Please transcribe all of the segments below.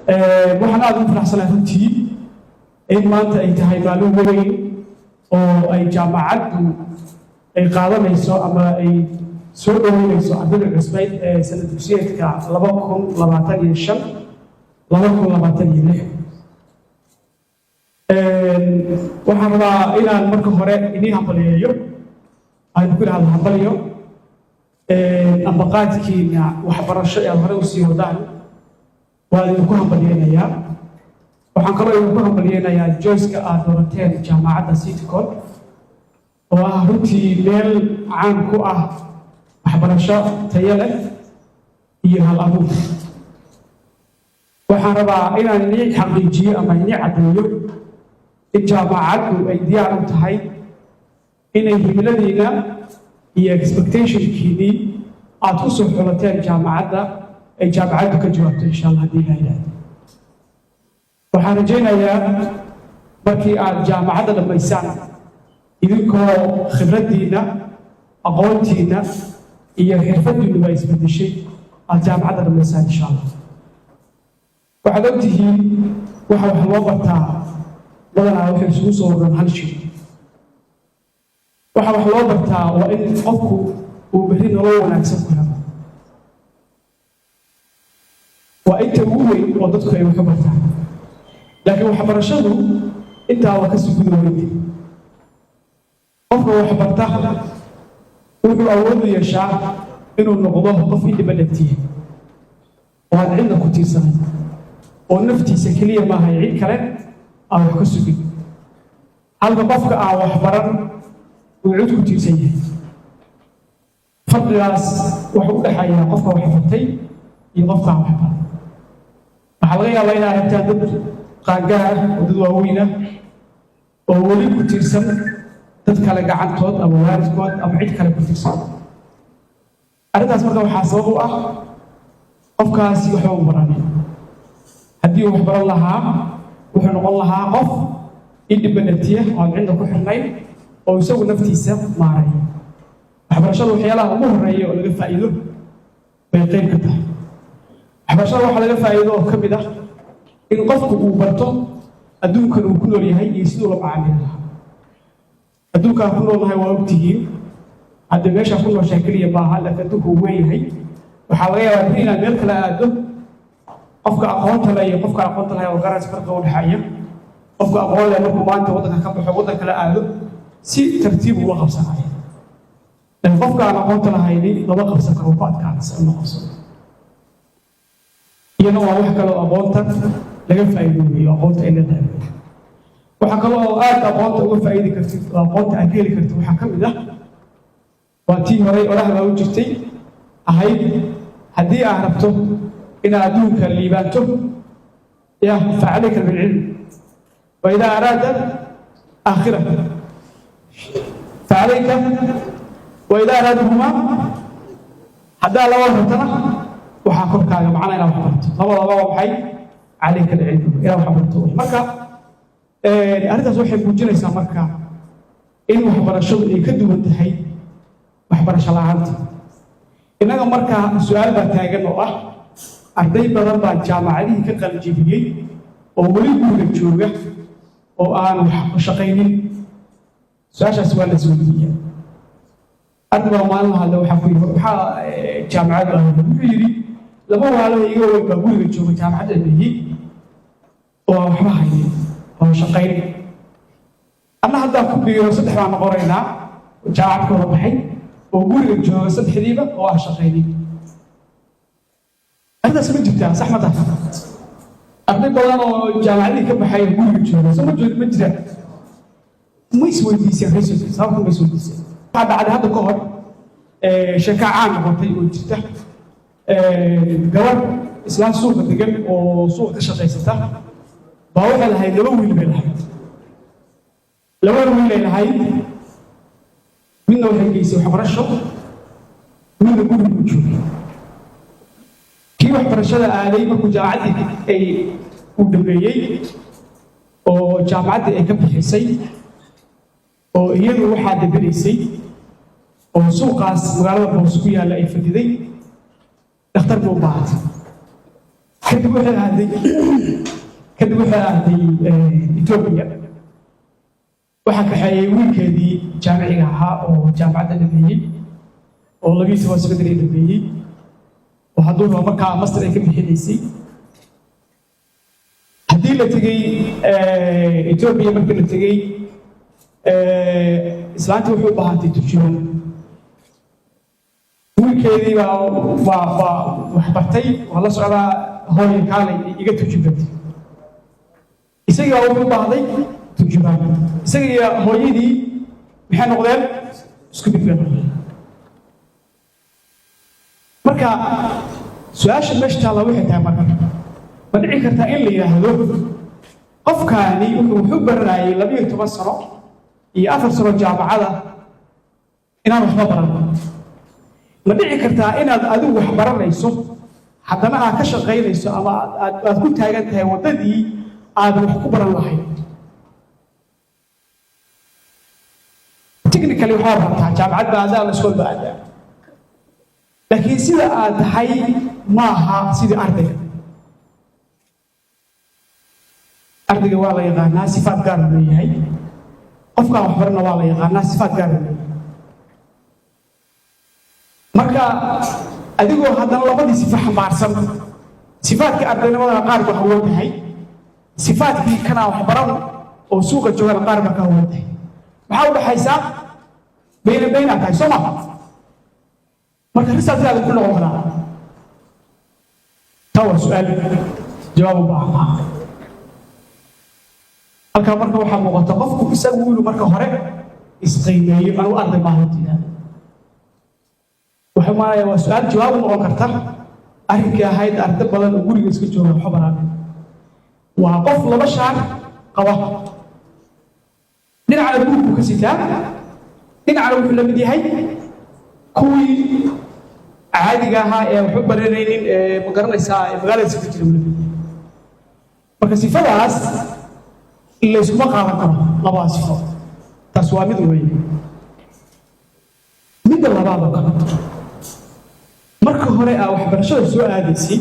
waxaan aad ugu faraxsanahay runtii in maanta ay tahay maalin weyn oo ay jaamacaddu ay qaadanayso ama ay soo dhaweynayso ardayda cusbeyd ee sanad dugsiyeedka 2025-2026 waxaan rabaa inaan marka hore idiin hambaliyeeyo aan ku idhaahdo hambaliyo ambaqaadkiina waxbarasho ee aad hore usii wadaan waa idinku hambaliyeynayaa waxaan kaloo idinku hambaliyeynayaa joyska aad doorateen jaamacadda citycol oo ah runtii meel caan ku ah waxbarasho tayo leh iyo hal abuur waxaan rabaa inaan idin xaqiijiyo ama idin caddeeyo in jaamacaddu ay diyaar u tahay inay himiladiina iyo expectationkiinii aad ku soo xulateen jaamacadda ay jaamacaddu ka jawaabto insha allah haddii la yidhaahdo waxaan rajaynayaa markii aad jaamacadda dhammaysaan idinkoo khibraddiina aqoontiina iyo xirfaddiinu waa isbedeshay aad jaamacadda dhammaysaan insha allah waxaad ogtihiin waxa wax loo bartaa badanaa waxay isugu soo waran hal shay waxa wax loo bartaa waa in qofku uu berri nolol wanaagsan ku helo waa inta ugu weyn oo dadku ay wax u bartaan laakiin waxbarashadu intaa waa kasii guda weyne qofka wax barta wuxuu awood u yeeshaa inuu noqdo qof independentiya oo aan cidna ku tiirsanan oo naftiisa keliya maaha cid kale aan wax ka sugin halka qofka aan wax baran uu cid ku tiirsan yahay farqigaas wuxuu u dhexeeyaa qofka wax bartay iyo qofka aan wax baran waxaa laga yaabaa inaad aragtaan dad qaangaar oo dad waaweyn ah oo weli ku tiirsan dad kale gacantood ama waalidkood ama cid kale ku tiirsan arrintaas marka waxaa sabab u ah qofkaasi waxba u baranin haddii uu wax baran lahaa wuxuu noqon lahaa qof independentiya oo aan cidna ku xirnayn oo isagu naftiisa maaray waxbarashada waxyaalaha ugu horreeya oo laga faa'iido bay qayb ka tahay waxbarashada waxaa laga faa'iido oo ka mid ah in qofku uu barto adduunkan uu ku nool yahay iyo siduu la macaamili lahaa adduunkaan ku noolnahay waa ogtihiin hadda meeshaa ku nooshaa keliya maaha laakiin adduunku uu weeyahay waxaa laga yaabaa beri inaad meel kale aado qofka aqoonta leh iyo qofka aqoonta lahay oo garas farqa u dhexeeya qofka aqoon leh markuu maanta waddanka ka baxo waddan kale aado si tartiib uga qabsanaya laakiin qofka aan aqoonta lahayni lama qabsan karo ku adkaanaysa in la qabsado iyana waa wax kale oo aqoonta laga faa'iideeyo aqoonta ay leedahay waxaa kale oo aad aqoonta uga faa'iidi kartid oo aqoonta aad heli kartid waxaa ka mid ah waa tii horey odhahda u jirtay ahayd haddii aad rabto inaad adduunka liibaanto ya facalayka bilcilm waidaa araada aakhira facalayka waidaa araadahumaa haddaa laba rabtana waxaa korkaaga macnaa inaad wax barto labadaba waa maxay calayka alcilm inaad wax barto marka arrintaas waxay muujinaysaa marka in waxbarashadu ay ka duwan tahay waxbarasho la'aanta innaga markaa su-aal baa taagan oo ah arday badan baa jaamacadihii ka qalijibiyey oo weli guriga jooga oo aan wax ku shaqaynin su-aashaas waa la isweydiiyaa arday baa maalin hadle waxaa ku yidhi maxaa jaamacaddu ahayda wuxuu yidhi laba waalada iga weyn baa guriga jooga jaamacadda leeyi oo aan waxba haynin oo shaqayn anna haddaan ku biiro 3 baan noqonaynaa jaamacadkooda baxay oo guriga jooga 3diiba oo aan shaqaynin arrintaas ma jirtaa sax ma tahay arday badan oo jaamacadii ka baxay guriga jooga soo ma jiraan ma isweydiiseen raysulka sababta ma isweydiiseen waxaa dhacday hadda ka hor sheeka caan noqotay oo jirta gabar islaan suuqa degan oo suuqa ka shaqaysata baa waxay lahayd 2 wiil bay lahayd 2 wiil ay lahayd midna waxay geysay waxbarasho midna guriga u joogay kii waxbarashada aaday markuu jaamacaddii ay u dhameeyey oo jaamacaddii ay ka bixisay oo iyadu waxaa deganaysay oo suuqaas magaalada boos ku yaalla ay fadiday dhakhtar buu baahatay kadib waxay aaday Ethiopia waxaa kaxeeyay wiilkeedii jaamiciga ahaa oo jaamacadda dhameeyey oo labiisa waa secondary dhameeyey oo hadduu markaa master ay ka bixinaysay haddii la tegey Ethiopia markii la tegey islaantii wuxuu u baahantay turjumaan wiilkeedii baa wax bartay waa la socdaa hooyo kaalay iga turjumaantay isagii baa wuxuu u baahday turjumaan isagii iyo hooyadii maxay noqdeen isku mid bay noqdeen marka su-aasha meesha taalla waxay tahay marka ma dhici kartaa in la yidhaahdo qofkaani wuxuu baranayay 12 sano iyo 4 sano jaamacada inaan waxba baran ma dhici kartaa inaad adigu wax baranayso haddana aad ka shaqaynayso ama aad ku taagan tahay waddadii aad wax ku baran lahayd technically waxaa rabtaa jaamacad baa adaa la iskool baa adaa laakiin sida aad tahay maaha sidii ardayga waa la yaqaanaa sifaad gaar uu leeyahay qofkaan wax barana waa la yaqaanaa sifaad gaar uu leeyahay marka adigoo haddana labadii sifo xambaarsan sifaadkii ardaynimadana qaar baa awood tahay sifaadkii kanaa wax baran oo suuqa joogana qaar baa ka awood tahay maxaa u dhaxaysaa bayna tahay soo ma marka risalkaada ku noqon karaa taa waa su-aal jawaab u baahan halkaa marka waxaa muuqata qofku isagu wiilu marka hore isqiimeeyo anigu arday baa hortiida waxay maanaya waa su-aal jawaab u noqon karta arrinkii ahayd arday badan oo guriga iska jooga waxba baraabe waa qof laba shaar qaba dhinacana buugku ka sitaa dhinacana wuxuu la mid yahay kuwii caadiga ahaa ee waxba baranaynin ma garanaysaa magaalada iska jira wala mid marka sifadaas layskuma qaadan karo labada sifo taas waa mid weeye midda labaad oo kale marka hore aa waxbarashada soo aadaysay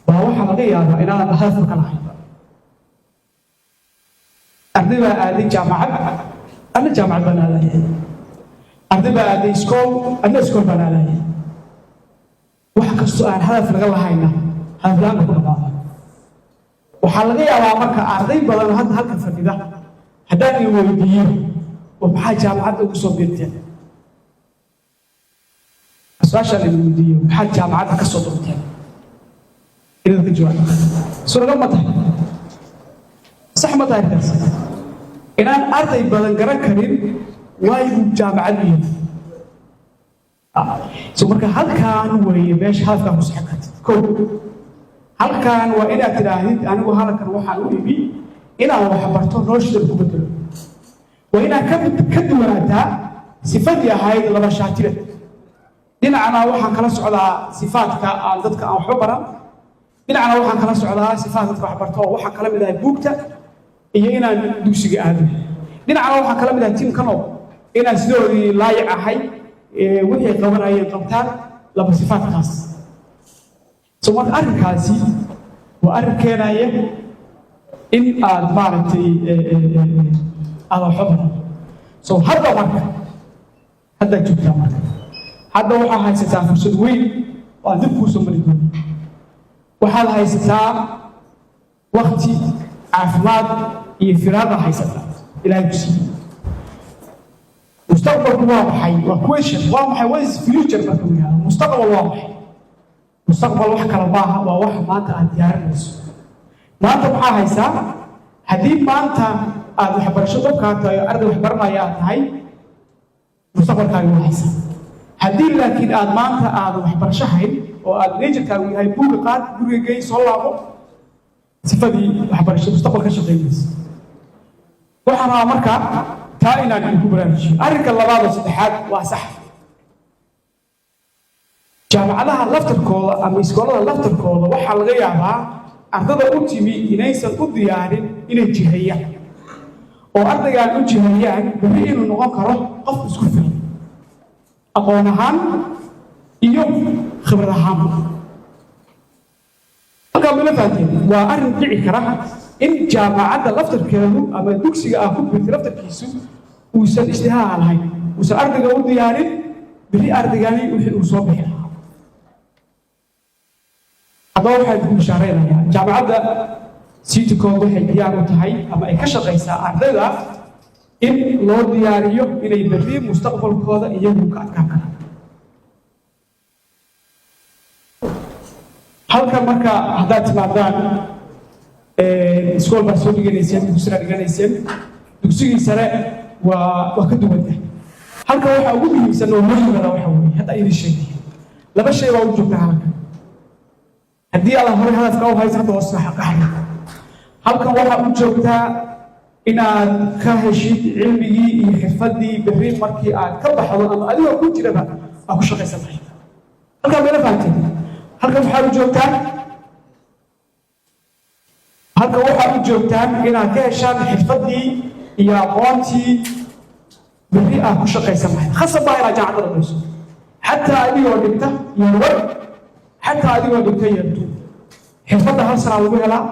baa waxaa laga yaabaa inaadan hadaf ka lahayn arday baa aaday jaamacad ana jaamacad baan aadaya arday baa aaday iskool ana iskool baan aadaya wax kastoo aan hadaf laga lahayna hadaf la-aan ku dhamaada waxaa laga yaabaa marka arday badan hadda halka fadhida haddaan i weydiiyo oo maxaa jaamacadda ugu soo biirteen su-aashaan idin weydiiyo maxaad jaamacadda ka soo doonteen inaad ka jawaabto suuragal ma tahay sax ma tahay taas inaan arday badan garan karin waayu jaamacad u yahay so marka halkaan weeye meesha hadafkaa ku sixi karta kow halkaan waa inaad tidhaahdid anigu halkan waxaan u imi inaan wax barto noloshada ku bedelo waa inaad ka duwanaataa sifadii ahayd laba shaatire dhinacna waxaan kala socdaa sifaadka aan dadka aan waxba baran dhinacna waxaan kala socdaa sifaad dadka wax barto oo waxaan kala mid ahay buugta iyo inaan dugsiga aado dhinacna waxaan kala mid ahay tiimkanoo inaan sidoodii laayic ahay wixii qabanayeen qabtaan laba sifaadkaas so marka arrinkaasi waa arrin keenaya in aad maaragtay aada waxba baran so hadda marka haddaad joogtaa marka hadda waxaa haysataa fursad weyn oo aan dib kuu soo mari doonin waxaad haysataa wakti caafimaad iyo firaada haysataa ilaahay ku siiyey mustaqbalku waa maxay waa question waa maxay what is future marka uu yahay mustaqbal waa maxay mustaqbal wax kale maaha waa wax maanta aad diyaarinayso maanta maxaa haysaa haddii maanta aad waxbarasho dabkaa tahay arday waxbaranaya aad tahay mustaqbalkaaga waa haysaa haddii laakiin aad maanta aadan waxbarasho hayn oo aad neejirkaagu yahay buugga qaad guriga gey soo laabo sifadii waxbarasho mustaqbal ka shaqaynaysa waxaan rabaa marka taa inaan idinku baraarujiyo arrinka labaad oo saddexaad waa sax jaamacadaha laftarkooda ama iskoolada laftarkooda waxaa laga yaabaa ardada u timi inaysan u diyaarin inay jihayaan oo ardaygaan u jihayaan bari inuu noqon karo qof isku filan aqoon ahaan iyo khibrad ahaan halkaa halkaa mala fahanteen waa arrin dhici kara in jaamacadda laftarkeedu ama dugsiga ku birtay laftarkiisu uusan ishtihaa lahayn uusan ardayga u diyaarin biri ardaygani wixii uu soo bixi lahaa haddaba waxaan ku bishaareynaya jaamacadda Citycom waxay diyaar u tahay ama ay ka shaqaysaa ardayda in loo diyaariyo inay berri mustaqbalkooda iyagu ka adkaan karaan halkan marka haddaad timaadaan iskool baa soo dhiganayseen dugsiga dhiganayseen dugsigii sare waa ka duwan yahay halkan waxaa ugu muhiimsan oo muhiimada waxa weeye hadda idin sheegay laba shay baa u joogta halkan haddii aad hore hadafka u hayso hadda hoos xaqaxay halkan waxaa u joogtaa inaad ka heshid cilmigii iyo xirfadii berri markii aad ka baxdo ama adigoo ku jiraba aad ku shaqaysan lahayd halkan meela fahanteen halkan waxaa u joogtaan inaad ka heshaan xirfadii iyo aqoontii berri aad ku shaqaysan lahayd khasab baa inaad jaamacadda dhamayso xataa adigoo dhigta yarwar xataa adigoo dhigta yartu xirfadda hal sanaa lagu helaa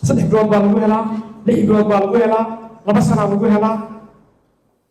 3 bilood baa lagu helaa 6 bilood baa lagu helaa 2 sana lagu helaa